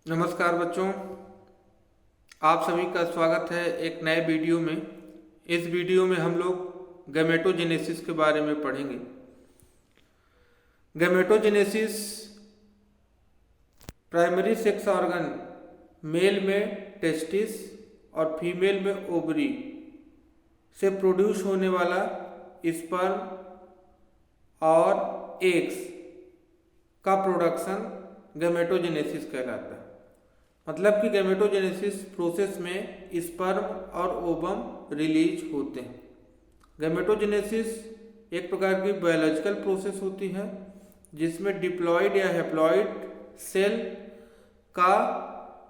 नमस्कार बच्चों, आप सभी का स्वागत है एक नए वीडियो में। इस वीडियो में हम लोग गैमेटोजेनेसिस के बारे में पढ़ेंगे। Gametogenesis primary sex organ male में टेस्टिस और फीमेल में ओवरी से प्रोड्यूस होने वाला स्पर्म और एग्स का प्रोडक्शन गैमेटोजेनेसिस कहलाता है। मतलब कि गैमेटोजेनेसिस प्रोसेस में स्पर्म और ओवम रिलीज होते हैं। गैमेटोजेनेसिस एक प्रकार की बायोलॉजिकल प्रोसेस होती है जिसमें डिप्लॉयड या हैप्लॉयड सेल का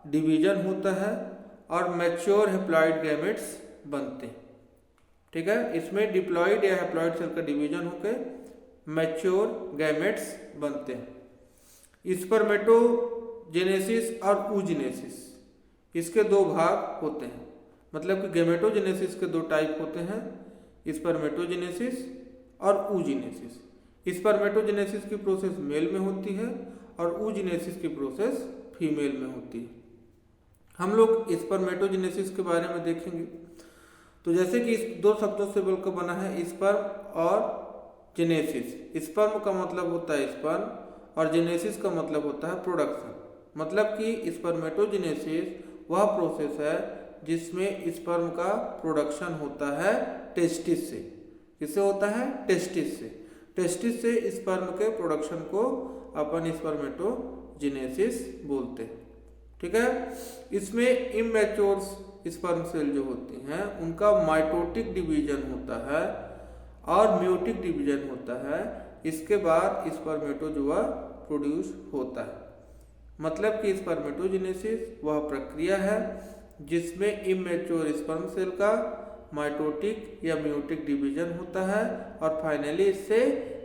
डिवीजन होता है और मैच्योर हैप्लॉयड गैमेट्स बनते हैं। ठीक है, इसमें डिप्लॉयड या हैप्लॉयड सेल का डिवीजन होकर मैच्योर गैमेट्स बनते हैं। स्पर्मेटोजेनेसिस और oogenesis इसके दो भाग होते हैं। मतलब कि गैमेटोजेनेसिस के दो टाइप होते हैं, स्पर्मेटोजेनेसिस और oogenesis। स्पर्मेटोजेनेसिस की प्रोसेस मेल में होती है और oogenesis की प्रोसेस फीमेल में होती है। हम लोग स्पर्मेटोजेनेसिस के बारे में देखेंगे। तो जैसे कि इस दो शब्दों से मिलकर बना है स्पर्म और जेनेसिस। स्पर्म का मतलब होता है स्पर्म और जेनेसिस का मतलब होता है प्रोडक्शन। मतलब कि स्पर्मेटोजेनेसिस वह प्रोसेस है जिसमें स्पर्म का प्रोडक्शन होता है टेस्टिस से। किससे होता है? टेस्टिस से। टेस्टिस से स्पर्म के प्रोडक्शन को अपन स्पर्मेटोजेनेसिस बोलते हैं। ठीक है, इसमें इमैच्योर स्पर्म सेल जो होती हैं उनका माइटोटिक डिवीजन होता है और म्यूटिक डिवीजन होता है। इसके बाद स्पर्मेटोजोआ प्रोड्यूस होता है। मतलब कि स्पर्मेटोजेनेसिस वह प्रक्रिया है जिसमें इमैच्योर स्पर्म सेल का माइटोटिक या म्यूटिक डिवीजन होता है और फाइनली इससे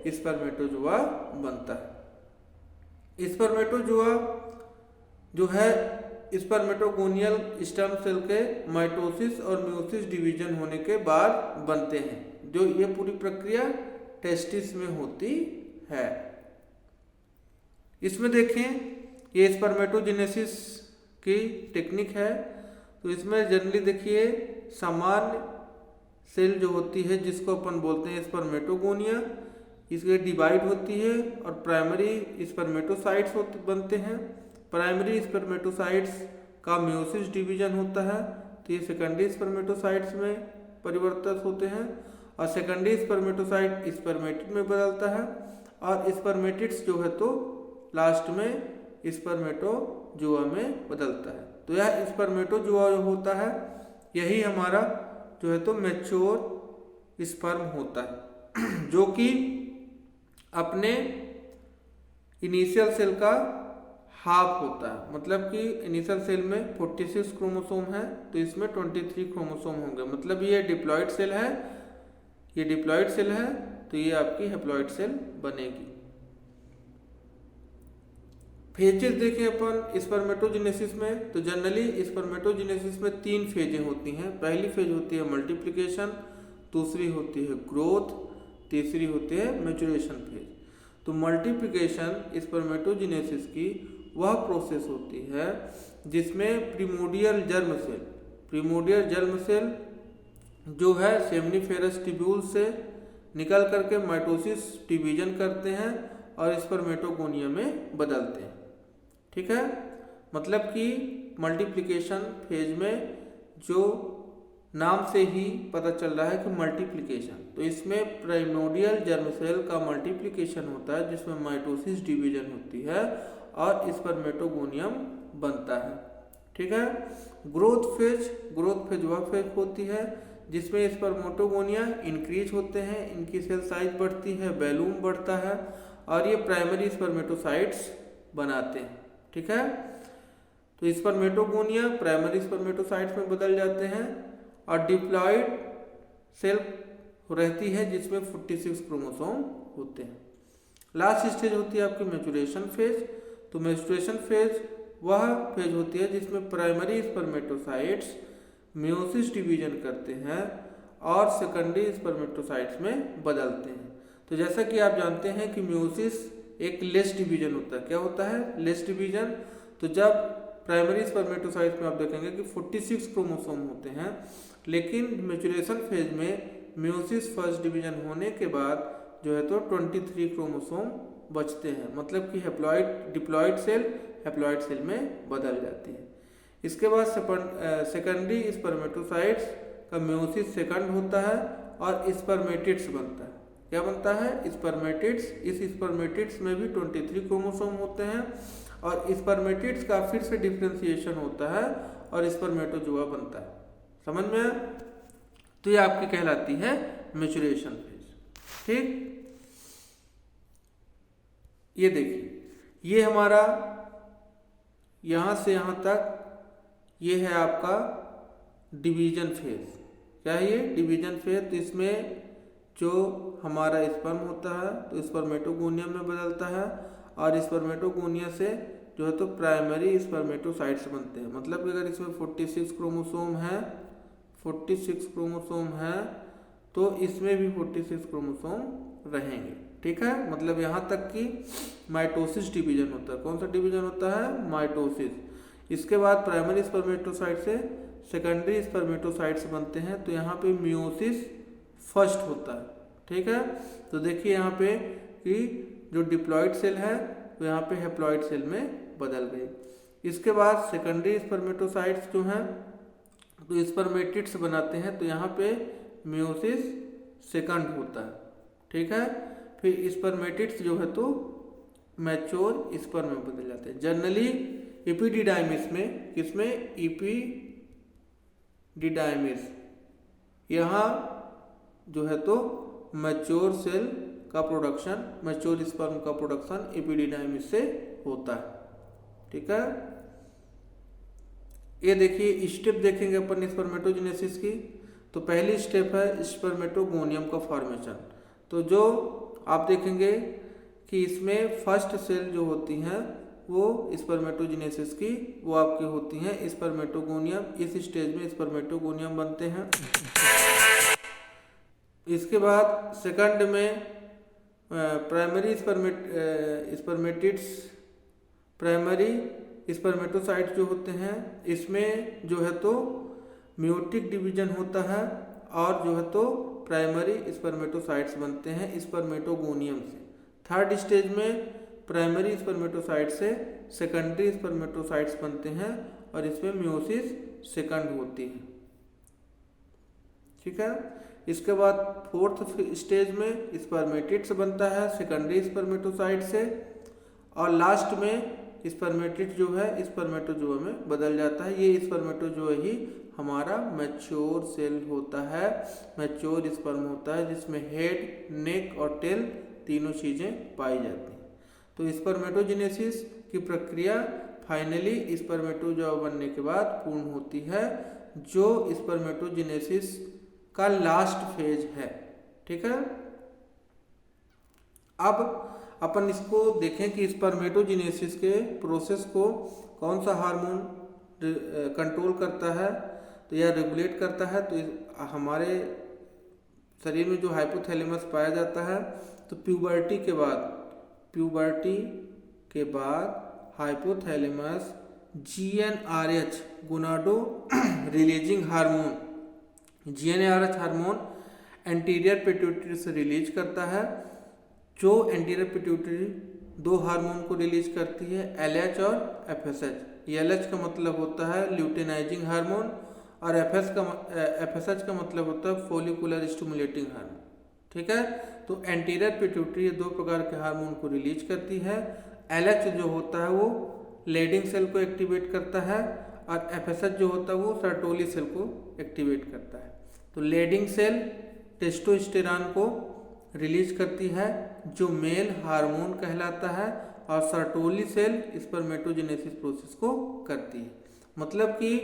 स्पर्मेटोजोआ बनता है। स्पर्मेटोजोआ जो है स्पर्मेटोगोनियल स्टेम सेल के माइटोसिस और म्यूसिस डिवीजन होने के बाद बनते हैं। जो ये पूरी प्रक्रिया टेस्टिस में होती है। इसमें देखें, ये स्पर्मेटोजेनेसिस की टेक्निक है। तो इसमें जनरली देखिए सामान्य सेल जो होती है जिसको अपन बोलते हैं स्पर्मेटोगोनिया, इसके डिवाइड होती है और प्राइमरी स्पर्मेटोसाइट्स बनते हैं। प्राइमरी स्पर्मेटोसाइट्स का म्यूसिस डिवीजन होता है तो ये सेकेंडरी स्पर्मेटोसाइट्स में परिवर्तित होते हैं और सेकेंडरी स्पर्मेटोसाइट स्पर्मेटिड में बदलता है और स्पर्मेटिड्स जो है तो लास्ट में स्पर्मेटोजोआ में बदलता है। तो यह स्पर्मेटोजोआ जो होता है यही हमारा जो है तो मैच्योर स्पर्म होता है जो कि अपने इनिशियल सेल का हाफ होता है। मतलब कि इनिशियल सेल में 46 क्रोमोसोम है तो इसमें 23 क्रोमोसोम होंगे। मतलब ये डिप्लॉयड सेल है, ये डिप्लॉयड सेल है तो ये आपकी हैप्लॉयड सेल बनेगी। फेजेस देखें अपन स्पर्मेटोजेनेसिस में, तो जनरली स्पर्मेटोजेनेसिस में 3 फेजें होती हैं। पहली फेज होती है मल्टीप्लिकेशन, दूसरी होती है ग्रोथ, तीसरी होती है मैच्योरेशन फेज। तो मल्टीप्लिकेशन स्पर्मेटोजेनेसिस की वह प्रोसेस होती है जिसमें प्रिमोडियल जर्म सेल जो है सेमनीफेरस ट्यूब्यूल से निकल करके माइटोसिस डिवीजन करते हैं और स्पर्मेटोगोनिया में बदलते हैं। ठीक है, मतलब कि मल्टीप्लिकेशन फेज में जो नाम से ही पता चल रहा है कि मल्टीप्लिकेशन, तो इसमें प्राइमोडियल जर्म सेल का मल्टीप्लिकेशन होता है जिसमें माइटोसिस डिवीजन होती है और स्पर्मेटोगोनियम बनता है। ठीक है, ग्रोथ फेज वह फेज होती है जिसमें स्पर्मेटोगोनिया इंक्रीज होते हैं, इनकी सेल साइज बढ़ती है, वॉल्यूम बढ़ता है और ये प्राइमरी स्पर्मेटोसाइट्स बनाते हैं। ठीक है, तो स्पर्मेटोगोनिया प्राइमरी स्पर्मेटोसाइट्स में बदल जाते हैं और डिप्लॉयड सेल रहती है जिसमें 46 क्रोमोसोम होते हैं। लास्ट स्टेज होती है आपकी मैच्योरेशन फेज। तो मैच्योरेशन फेज वह फेज होती है जिसमें प्राइमरी स्पर्मेटोसाइट्स म्यूसिस डिवीजन करते हैं और सेकेंडरी स्पर्मेटोसाइट्स में बदलते हैं। तो जैसा कि आप जानते हैं कि म्यूसिस एक लेस डिवीजन होता है। क्या होता है? Less division. तो जब प्राइमरी स्पर्मेटोसाइट में आप देखेंगे कि 46 क्रोमोसोम होते हैं, लेकिन मैच्योरेशन फेज में मियोसिस फर्स्ट डिवीजन होने के बाद जो है तो 23 क्रोमोसोम बचते हैं, मतलब कि डिप्लॉइड सेल में बदल जाती है। इसके बाद सेकेंडरी स्पर्मेटोसाइट्स का मियोसिस सेकंड होता है और स्पर्मेटिड्स बनता है। क्या बनता है? स्पर्मेटिड्स। इस स्पर्मेटिड्स में भी 23 क्रोमोसोम होते हैं और स्पर्मेटिड्स का फिर से डिफ्रेंसिएशन होता है और स्पर्मेटोजोआ बनता है। समझ में आया? तो ये आपकी कहलाती है मैच्योरेशन फेज। ठीक, ये देखिए, ये हमारा यहां से यहां तक ये है आपका डिवीजन फेज। क्या है ये? Division phase. तो इसमें जो हमारा स्पर्म होता है तो स्पर्मेटोगोनियम में बदलता है और स्पर्मेटोगोनिया से जो है तो प्राइमरी स्पर्मेटोसाइट्स बनते हैं। मतलब कि अगर इसमें 46 क्रोमोसोम है तो इसमें भी 46 क्रोमोसोम रहेंगे। ठीक है, मतलब यहाँ तक कि माइटोसिस डिवीजन होता है। कौन सा डिवीजन होता है? माइटोसिस। इसके बाद प्राइमरी स्पर्मेटोसाइट से सेकेंडरी स्पर्मेटोसाइट्स बनते हैं, तो यहाँ पे मियोसिस फर्स्ट होता है। ठीक है, तो देखिए यहाँ पे कि जो डिप्लॉइड सेल है तो यहाँ पे हैप्लॉइड सेल में बदल गई। इसके बाद सेकेंडरी स्पर्मेटोसाइट्स जो हैं तो स्पर्मेटिड्स बनाते हैं, तो यहाँ पे मियोसिस सेकंड होता है। ठीक है, फिर स्पर्मेटिड्स जो है तो मैच्योर स्पर्म में बदल जाते हैं। जनरली एपिडिडाइमिस में, किसमें? एपिडिडाइमिस, यहाँ जो है तो मैच्योर सेल का प्रोडक्शन, मैच्योर स्पर्म का प्रोडक्शन एपिडिडाइमिस से होता है। ठीक है, ये देखिए स्टेप देखेंगे अपन स्पर्मेटोजेनेसिस की। तो पहली स्टेप है स्पर्मेटोगोनियम का फॉर्मेशन। तो जो आप देखेंगे कि इसमें फर्स्ट सेल जो होती हैं वो स्पर्मेटोजेनेसिस की वो आपकी होती हैं स्पर्मेटोगोनियम। इस स्टेज में स्पर्मेटोगोनियम बनते हैं। इसके बाद सेकंड में प्राइमरी स्पर्मेटोसाइट जो होते हैं इसमें जो है तो मियोटिक डिवीजन होता है और जो है तो प्राइमरी स्पर्मेटोसाइट्स बनते हैं स्पर्मेटोगोनियम से। थर्ड स्टेज में प्राइमरी स्पर्मेटोसाइट से सेकेंडरी स्पर्मेटोसाइट्स बनते हैं और इसमें मियोसिस सेकंड होती है। ठीक है, इसके बाद फोर्थ स्टेज में स्पर्मेटिड्स बनता है सेकेंडरी स्पर्मेटोसाइट से और लास्ट में स्पर्मेटिड जो है स्पर्मेटोजोआ में बदल जाता है। ये स्पर्मेटोजोआ ही हमारा मैच्योर सेल होता है, मैच्योर स्पर्म होता है जिसमें हेड, नेक और टेल तीनों चीजें पाई जाती हैं। तो स्पर्मेटोजेनेसिस की प्रक्रिया फाइनली स्पर्मेटोजोआ बनने के बाद पूर्ण होती है, जो स्पर्मेटोजेनेसिस का लास्ट फेज है। ठीक है, अब अपन इसको देखें कि स्पर्मेटोजेनेसिस के प्रोसेस को कौन सा हार्मोन कंट्रोल करता है तो या रेगुलेट करता है। तो हमारे शरीर में जो हाइपोथैलेमस पाया जाता है, तो प्यूबर्टी के बाद hypothalamus GnRH gonado releasing hormone, GnRH hormone anterior pituitary से रिलीज करता है। जो एंटीरियर पिट्यूटरी दो हार्मोन को रिलीज करती है, LH और FSH। LH का मतलब होता है ल्यूटेनाइजिंग हार्मोन और FSH का मतलब होता है फोलिकुलर स्टिमुलेटिंग हार्मोन। ठीक है, तो एंटीरियर पिट्यूटरी दो प्रकार के हार्मोन को रिलीज करती है। LH जो होता है वो लेडिंग सेल को एक्टिवेट करता है और FSH जो होता है वो सर्टोली सेल को एक्टिवेट करता है। तो लेडिंग सेल टेस्टोस्टेरॉन को रिलीज करती है जो मेल हार्मोन कहलाता है और सर्टोली सेल स्पर्मेटोजेनेसिस प्रोसेस को करती है। मतलब कि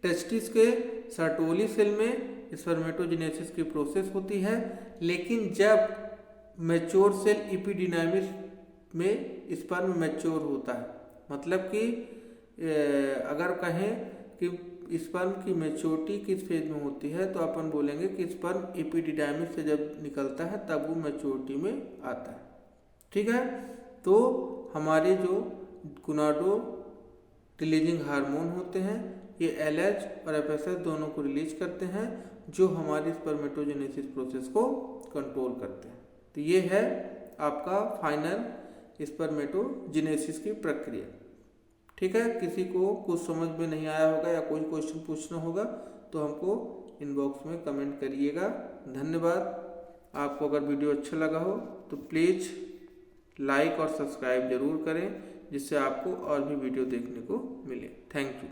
टेस्टिस के सर्टोली सेल में स्पर्मेटोजेनेसिस की प्रोसेस होती है, लेकिन जब मैच्योर सेल एपिडिडाइमिस में स्पर्म मैच्योर होता है, मतलब कि अगर कहें कि स्पर्म की मैच्योरिटी किस फेज में होती है तो अपन बोलेंगे कि स्पर्म एपिडिडाइमिस से जब निकलता है तब वो मैच्योरिटी में आता है। ठीक है, तो हमारे जो गोनाडो रिलीजिंग हार्मोन होते हैं। ये LH और FSH दोनों को रिलीज करते हैं जो हमारी स्पर्मेटोजेनेसिस प्रोसेस को कंट्रोल करते हैं। तो ये है आपका फाइनल स्पर्मेटोजेनेसिस की प्रक्रिया। ठीक है, किसी को कुछ समझ में नहीं आया होगा या कोई क्वेश्चन पूछना होगा तो हमको इनबॉक्स में कमेंट करिएगा। धन्यवाद। आपको अगर वीडियो अच्छा लगा हो तो प्लीज़ लाइक और सब्सक्राइब जरूर करें, जिससे आपको और भी वीडियो देखने को मिले। Thank you.